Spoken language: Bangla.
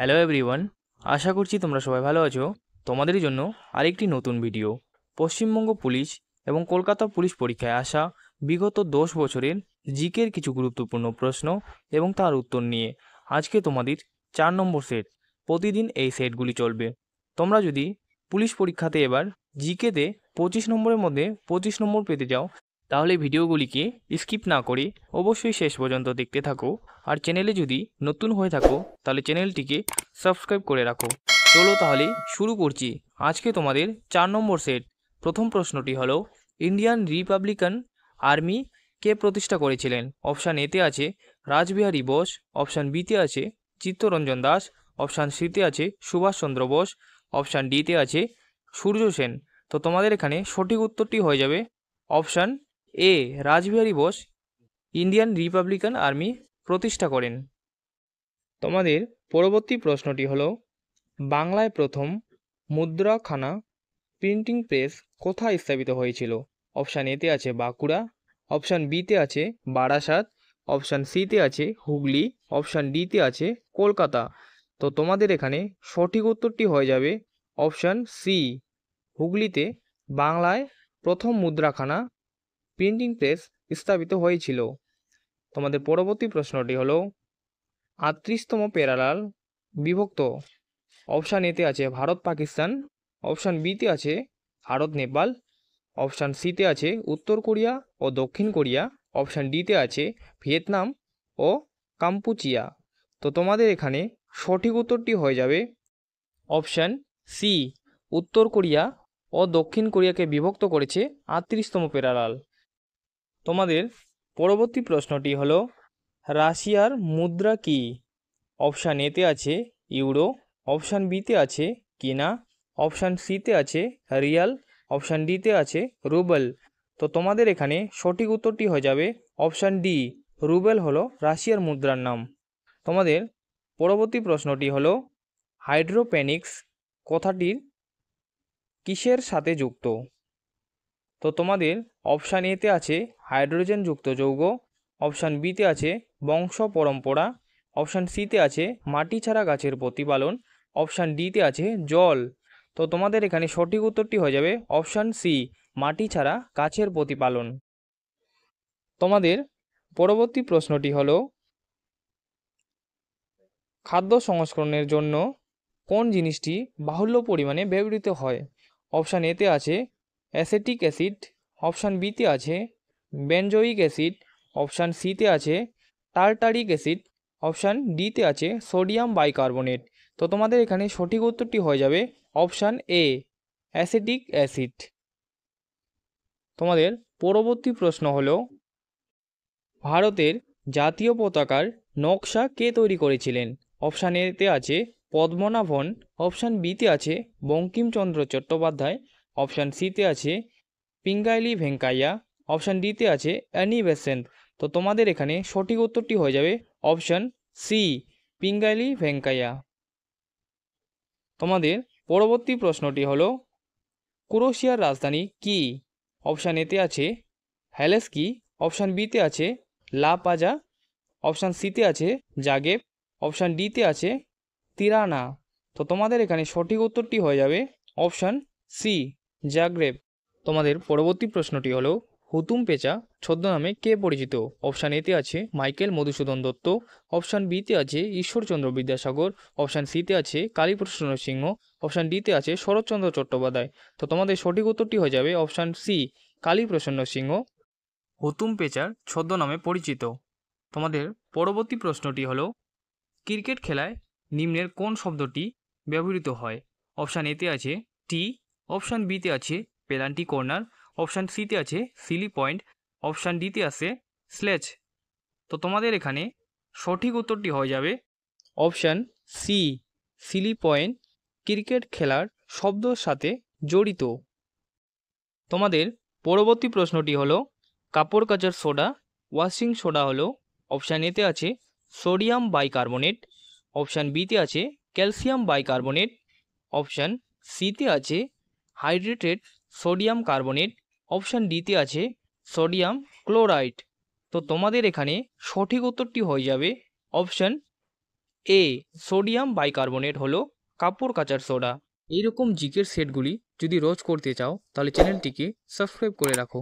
হ্যালো এভরিওয়ান, আশা করছি তোমরা সবাই ভালো আছো। তোমাদের জন্য আরেকটি নতুন ভিডিও। পশ্চিমবঙ্গ পুলিশ এবং কলকাতা পুলিশ পরীক্ষায় আসা বিগত 10 বছরের জিকের কিছু গুরুত্বপূর্ণ প্রশ্ন এবং তার উত্তর নিয়ে আজকে তোমাদের 4 নম্বর সেট। প্রতিদিন এই সেটগুলি চলবে। তোমরা যদি পুলিশ পরীক্ষাতে এবার জিকেতে 25 নম্বরের মধ্যে 25 নম্বর পেতে যাও, তাহলে ভিডিওগুলিকে স্কিপ না করে অবশ্যই শেষ পর্যন্ত দেখতে থাকো। আর চ্যানেলে যদি নতুন হয়ে থাকো তাহলে চ্যানেলটিকে সাবস্ক্রাইব করে রাখো। চলো তাহলে শুরু করছি আজকে তোমাদের 4 নম্বর সেট। প্রথম প্রশ্নটি হলো, ইন্ডিয়ান রিপাবলিকান আর্মি কে প্রতিষ্ঠা করেছিলেন? অপশান এতে আছে রাসবিহারী বোস, অপশান বিতে আছে চিত্তরঞ্জন দাস, অপশান সিতে আছে সুভাষচন্দ্র বোস, অপশান ডিতে আছে সূর্য সেন। তো তোমাদের এখানে সঠিক উত্তরটি হয়ে যাবে option A, Rashbehari Bose Indian Republican army প্রতিষ্ঠা করেন। তোমাদের পরবর্তী প্রশ্নটি হলো, বাংলায় প্রথম মুদ্রাখানা প্রিন্টিং প্রেস কোথায় স্থাপিত হয়েছিল? অপশান এতে আছে বাঁকুড়া, অপশান বিতে আছে বারাসাত, অপশান সিতে আছে হুগলি, অপশান ডিতে আছে কলকাতা। তো তোমাদের এখানে সঠিক উত্তরটি হয়ে যাবে অপশান সি, হুগলিতে বাংলায় প্রথম মুদ্রাখানা প্রিন্টিং প্রেস স্থাপিত হয়েছিল। তোমাদের পরবর্তী প্রশ্নটি হলো, 38তম প্যারালাল বিভক্ত? অপশান এতে আছে ভারত পাকিস্তান, অপশান বিতে আছে ভারত নেপাল, অপশান সিতে আছে উত্তর কোরিয়া ও দক্ষিণ কোরিয়া, অপশান ডিতে আছে ভিয়েতনাম ও কাম্পুচিয়া। তো তোমাদের এখানে সঠিক উত্তরটি হয়ে যাবে অপশান সি, উত্তর কোরিয়া ও দক্ষিণ কোরিয়াকে বিভক্ত করেছে 38তম প্যারালাল। তোমাদের পরবর্তী প্রশ্নটি হলো, রাশিয়ার মুদ্রা কি? অপশান এতে আছে ইউরো, অপশান বিতে আছে কিনা, অপশান সিতে আছে রিয়াল, অপশান ডিতে আছে রুবেল। তো তোমাদের এখানে সঠিক উত্তরটি হয়ে যাবে অপশান ডি, রুবেল হলো রাশিয়ার মুদ্রার নাম। তোমাদের পরবর্তী প্রশ্নটি হলো, হাইড্রোপনিক্স কথাটির কিসের সাথে যুক্ত? তো তোমাদের অপশান এতে আছে হাইড্রোজেনযুক্ত যৌগ, অপশান বিতে আছে বংশ পরম্পরা, অপশান সিতে আছে মাটি ছাড়া গাছের প্রতিপালন, অপশান ডিতে আছে জল। তো তোমাদের এখানে সঠিক উত্তরটি হয়ে যাবে অপশান সি, মাটি ছাড়া গাছের প্রতিপালন। তোমাদের পরবর্তী প্রশ্নটি হলো, খাদ্য সংস্করণের জন্য কোন জিনিসটি বাহুল্য পরিমাণে ব্যবহৃত হয়? অপশান এতে আছে অ্যাসেটিক অ্যাসিড, অপশান বিতে আছে বেনজোইক অ্যাসিড, অপশান সিতে আছে টার্টারিক অ্যাসিড, অপশান ডিতে আছে সোডিয়াম বাইকার্বনেট। তো তোমাদের এখানে সঠিক উত্তরটি হয়ে যাবে অপশান এ, অ্যাসেটিক অ্যাসিড। তোমাদের পরবর্তী প্রশ্ন হলো, ভারতের জাতীয় পতাকার নকশা কে তৈরি করেছিলেন? অপশান এতে আছে পদ্মনাভন, অপশান বিতে আছে বঙ্কিমচন্দ্র চট্টোপাধ্যায়, অপশান সিতে আছে পিঙ্গাইলি ভেঙ্কাইয়া, অপশান ডিতে আছে অ্যানি বেসেন্ট। তো তোমাদের এখানে সঠিক উত্তরটি হয়ে যাবে অপশান সি, পিঙ্গাইলি ভেঙ্কাইয়া। তোমাদের পরবর্তী প্রশ্নটি হলো, ক্রোয়েশিয়ার রাজধানী কি? অপশান এতে আছে হেলসিঙ্কি, অপশান বিতে আছে লা পাজা, অপশান সিতে আছে জাগেব, অপশান ডিতে আছে তিরানা। তো তোমাদের এখানে সঠিক উত্তরটি হয়ে যাবে অপশান সি, জাগ্রেব। তোমাদের পরবর্তী প্রশ্নটি হলো, হুতুম পেঁচা ছদ্মনামে কে পরিচিত? অপশান এতে আছে মাইকেল মধুসূদন দত্ত, অপশান বিতে আছে ঈশ্বরচন্দ্র বিদ্যাসাগর, অপশান সিতে আছে কালীপ্রসন্ন সিংহ, অপশান ডিতে আছে শরৎচন্দ্র চট্টোপাধ্যায়। তো তোমাদের সঠিক উত্তরটি হয়ে যাবে অপশান সি, কালীপ্রসন্ন সিংহ হুতুম পেঁচার ছদ্মনামে পরিচিত। তোমাদের পরবর্তী প্রশ্নটি হলো, ক্রিকেট খেলায় নিম্নের কোন শব্দটি ব্যবহৃত হয়? অপশান এতে আছে টি, অপশান বিতে আছে পেনাল্টি কর্নার, অপশান সিতে আছে সিলি পয়েন্ট, অপশান ডিতে আছে স্লেজ। তো তোমাদের এখানে সঠিক উত্তরটি হয়ে যাবে option C, silly point cricket খেলার শব্দর সাথে জড়িত। তোমাদের পরবর্তী প্রশ্নটি হলো, কাপড় কাচার সোডা ওয়াশিং সোডা হলো অপশান এতে আছে সোডিয়াম বাইকার্বনেট, অপশান বিতে আছে ক্যালসিয়াম বাইকার্বনেট, অপশান সিতে আছে হাইড্রেটেড সোডিয়াম কার্বনেট, অপশান ডিতে আছে সোডিয়াম ক্লোরাইড। তো তোমাদের এখানে সঠিক উত্তরটি হয়ে যাবে অপশান এ সোডিয়াম বাইকার্বনেট হলো কাপড় কাচার সোডা। এইরকম জিকের সেটগুলি যদি রোজ করতে চাও তাহলে চ্যানেলটিকে সাবস্ক্রাইব করে রাখো।